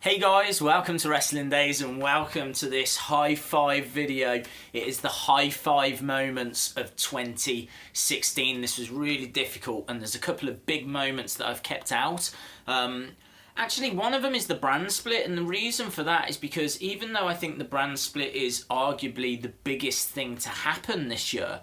Hey guys, welcome to Wrestling Days and welcome to this high five video. It is the high five moments of 2016. This was really difficult and there's a couple of big moments that I've kept out. Actually, one of them is the brand split, and the reason for that is because even though I think the brand split is arguably the biggest thing to happen this year,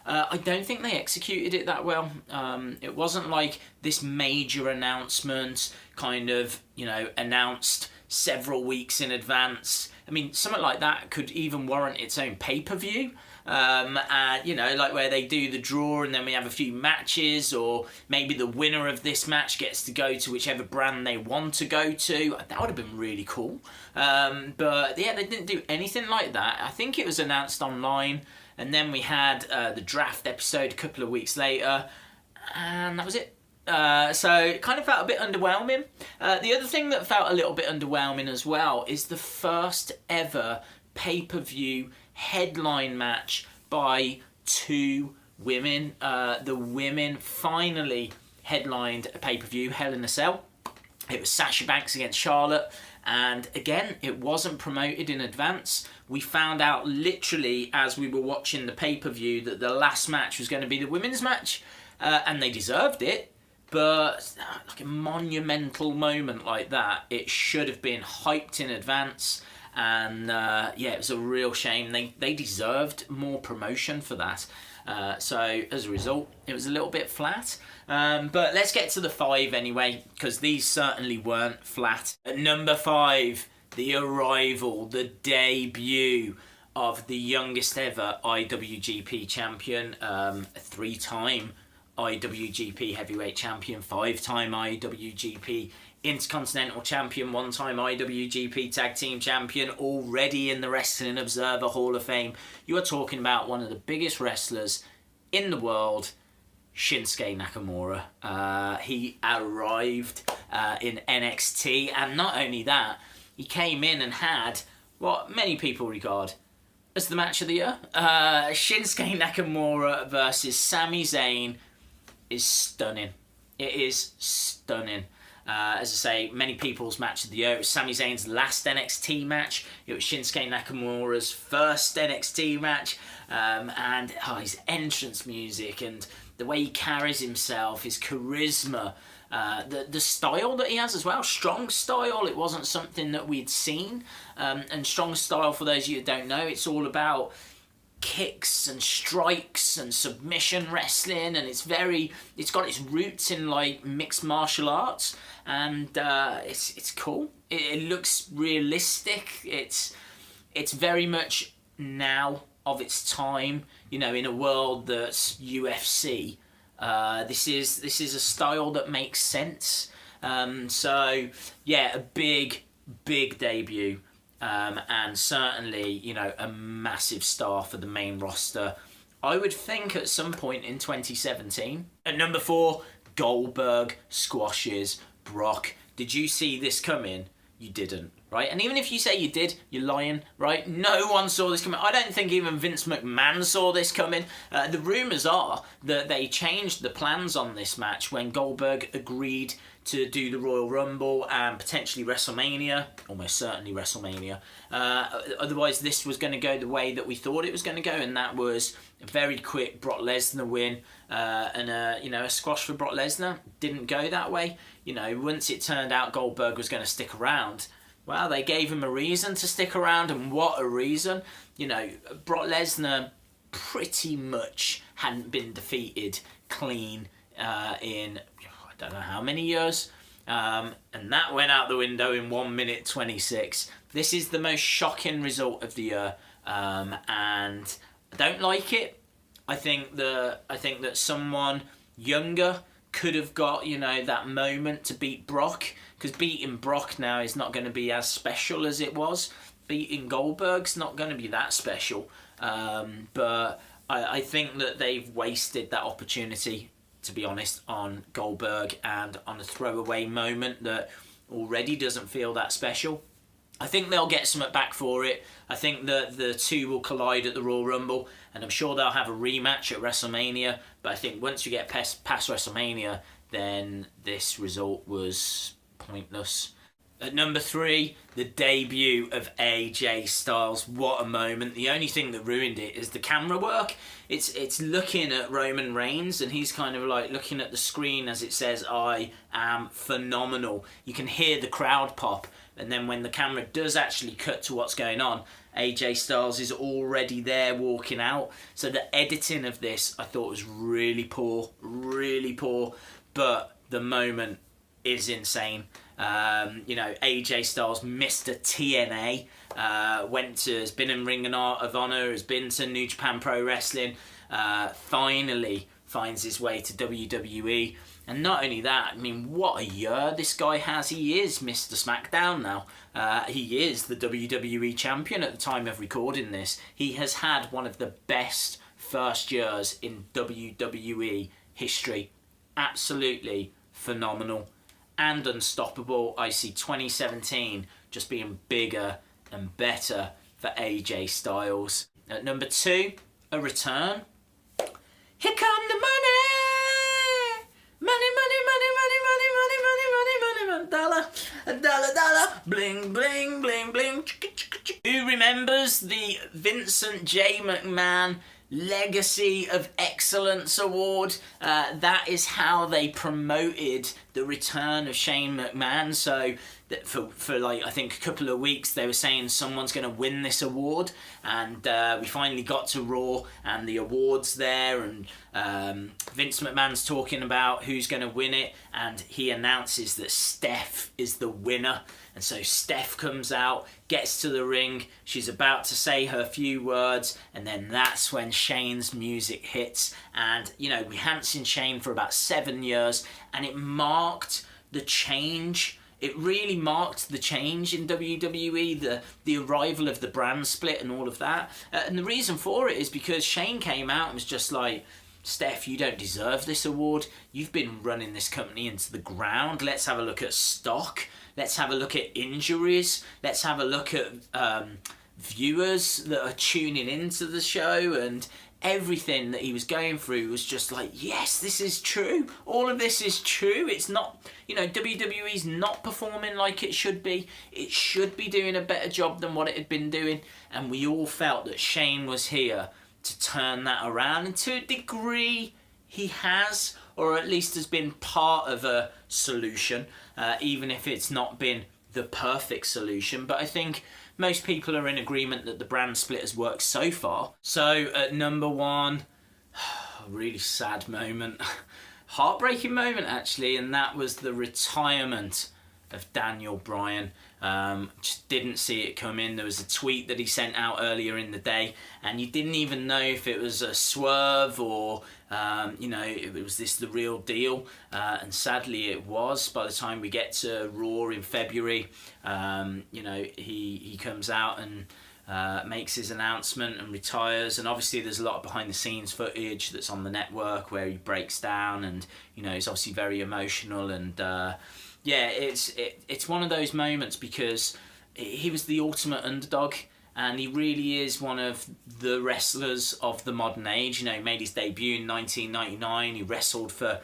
I don't think they executed it that well. It wasn't like this major announcement kind of, announced several weeks in advance. I mean, something like that could even warrant its own pay-per-view. Like where they do the draw and then we have a few matches, or maybe the winner of this match gets to go to whichever brand they want to go to. That would have been really cool. But yeah, they didn't do anything like that. I think it was announced online, and then we had the draft episode a couple of weeks later, and that was it. So it kind of felt a bit underwhelming. The other thing that felt a little bit underwhelming as well is the first ever pay-per-view headline match by two women. The women finally headlined a pay-per-view, Hell in a Cell. It was Sasha Banks against Charlotte, and again, it wasn't promoted in advance. We found out literally as we were watching the pay-per-view that the last match was going to be the women's match, and they deserved it. But like a monumental moment like that, it should have been hyped in advance. And it was a real shame. They deserved more promotion for that. So as a result, it was a little bit flat. But let's get to the 5 anyway, because these certainly weren't flat. At number 5, the arrival, the debut of the youngest ever IWGP champion, a 3-time IWGP heavyweight champion, 5-time IWGP Intercontinental champion, 1-time IWGP Tag Team champion, already in the Wrestling Observer Hall of Fame. You are talking about one of the biggest wrestlers in the world, Shinsuke Nakamura. He arrived in NXT, and not only that, he came in and had what many people regard as the match of the year. Shinsuke Nakamura versus Sami Zayn is stunning. It is stunning. As I say, many people's match of the year. It was Sami Zayn's last NXT match. It was Shinsuke Nakamura's first NXT match. And his entrance music and the way he carries himself, his charisma, the style that he has as well. Strong style. It wasn't something that we'd seen. And strong style, for those of you who don't know, it's all about kicks and strikes and submission wrestling, and it's got its roots in like mixed martial arts, and it's cool. It looks realistic. It's very much now of its time, in a world that's UFC. This is a style that makes sense. So yeah, a big debut. And certainly, a massive star for the main roster. I would think at some point in 2017. At number 4, Goldberg squashes Brock. Did you see this coming? You didn't, right? And even if you say you did, you're lying, right? No one saw this coming. I don't think even Vince McMahon saw this coming. The rumours are that they changed the plans on this match when Goldberg agreed to do the Royal Rumble and potentially WrestleMania, almost certainly WrestleMania. Otherwise, this was going to go the way that we thought it was going to go, and that was a very quick Brock Lesnar win and a squash for Brock Lesnar. Didn't go that way. Once it turned out Goldberg was going to stick around, well, they gave him a reason to stick around, and what a reason. Brock Lesnar pretty much hadn't been defeated clean in I don't know how many years, and that went out the window in 1 minute 26. This is the most shocking result of the year, and I don't like it. I think that someone younger could have got that moment to beat Brock, because beating Brock now is not going to be as special as it was. Beating Goldberg's not going to be that special, but I think that they've wasted that opportunity, to be honest, on Goldberg and on a throwaway moment that already doesn't feel that special. I think they'll get something back for it. I think that the two will collide at the Royal Rumble, and I'm sure they'll have a rematch at WrestleMania, but I think once you get past WrestleMania, then this result was pointless. At number 3, the debut of AJ Styles. What a moment. The only thing that ruined it is the camera work. It's looking at Roman Reigns and he's kind of like looking at the screen as it says, I am phenomenal. You can hear the crowd pop, and then when the camera does actually cut to what's going on, AJ Styles is already there walking out. So the editing of this I thought was really poor, but the moment is insane. You know, AJ Styles, Mr. TNA, has been in Ring of Honor, has been to New Japan Pro Wrestling, finally finds his way to WWE. And not only that, I mean, what a year this guy has. He is Mr. SmackDown now. He is the WWE champion at the time of recording this. He has had one of the best first years in WWE history. Absolutely phenomenal and unstoppable. I see 2017 just being bigger and better for AJ Styles. At number 2, a return. Here come the money! Money, money, money, money, money, money, money, money, money, money, dollar, a dollar, dollar, bling, bling, bling, bling. Who remembers the Vincent J. McMahon Legacy of Excellence Award? That is how they promoted the return of Shane McMahon. So that for like, I think a couple of weeks they were saying someone's going to win this award, and we finally got to Raw and the awards there, and Vince McMahon's talking about who's going to win it, and he announces that Steph is the winner. And so Steph comes out, gets to the ring, she's about to say her few words, and then that's when Shane's music hits. And, you know, we hadn't seen Shane for about 7 years, and it marked the change. It really marked the change in WWE, the arrival of the brand split and all of that. And the reason for it is because Shane came out and was just like, Steph, you don't deserve this award. You've been running this company into the ground. Let's have a look at stock. Let's have a look at injuries. Let's have a look at viewers that are tuning into the show, and everything that he was going through was just like, yes, this is true. All of this is true. It's not, you know, WWE's not performing like it should be. It should be doing a better job than what it had been doing. And we all felt that Shane was here to turn that around. And to a degree, he has, or at least has been part of a solution, even if it's not been the perfect solution. But I think most people are in agreement that the brand split has worked so far. So at number 1, a really sad moment, heartbreaking moment actually, and that was the retirement of Daniel Bryan. Just didn't see it coming. There was a tweet that he sent out earlier in the day, and you didn't even know if it was a swerve or you know, it was this the real deal, and sadly it was. By the time we get to Raw in February, you know, he comes out and makes his announcement and retires. And obviously there's a lot of behind the scenes footage that's on the network where he breaks down, and you know, he's obviously very emotional. And yeah, it's one of those moments because he was the ultimate underdog, and he really is one of the wrestlers of the modern age. You know, he made his debut in 1999. He wrestled for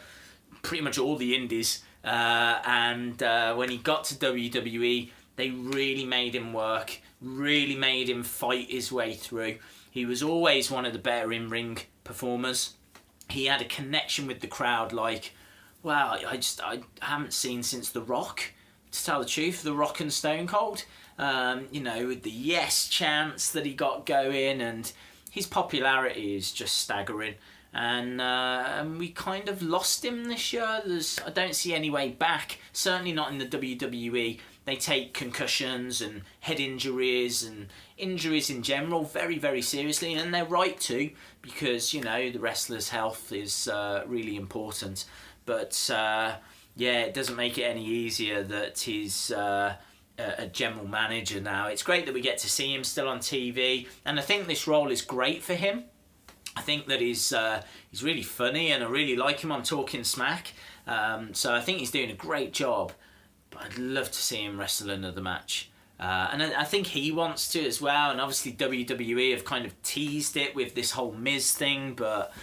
pretty much all the indies, and when he got to WWE, they really made him work, really made him fight his way through. He was always one of the better in-ring performers. He had a connection with the crowd like, wow, I haven't seen since The Rock, to tell the truth, The Rock and Stone Cold. You know, with the yes chants that he got going, and his popularity is just staggering. And we kind of lost him this year. I don't see any way back, certainly not in the WWE. They take concussions and head injuries and injuries in general very, very seriously, and they're right to, because, you know, the wrestler's health is really important. But yeah, it doesn't make it any easier that he's a general manager now. It's great that we get to see him still on TV, and I think this role is great for him. I think that he's really funny, and I really like him on Talking Smack. So I think he's doing a great job. But I'd love to see him wrestle another match. And I think he wants to as well. And obviously WWE have kind of teased it with this whole Miz thing, but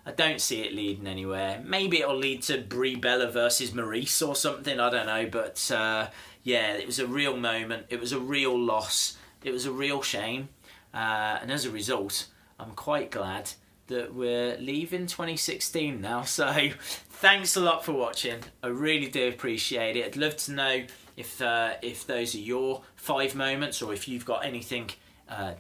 I don't see it leading anywhere. Maybe it'll lead to Brie Bella versus Maurice or something, I don't know. But yeah, it was a real moment. It was a real loss. It was a real shame. And as a result, I'm quite glad that we're leaving 2016 now. So thanks a lot for watching. I really do appreciate it. I'd love to know if those are your 5 moments, or if you've got anything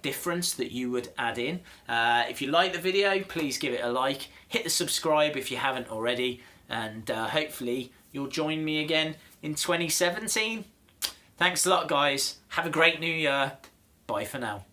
different that you would add in. If you like the video, please give it a like. Hit the subscribe if you haven't already. And hopefully you'll join me again in 2017. Thanks a lot, guys. Have a great new year. Bye for now.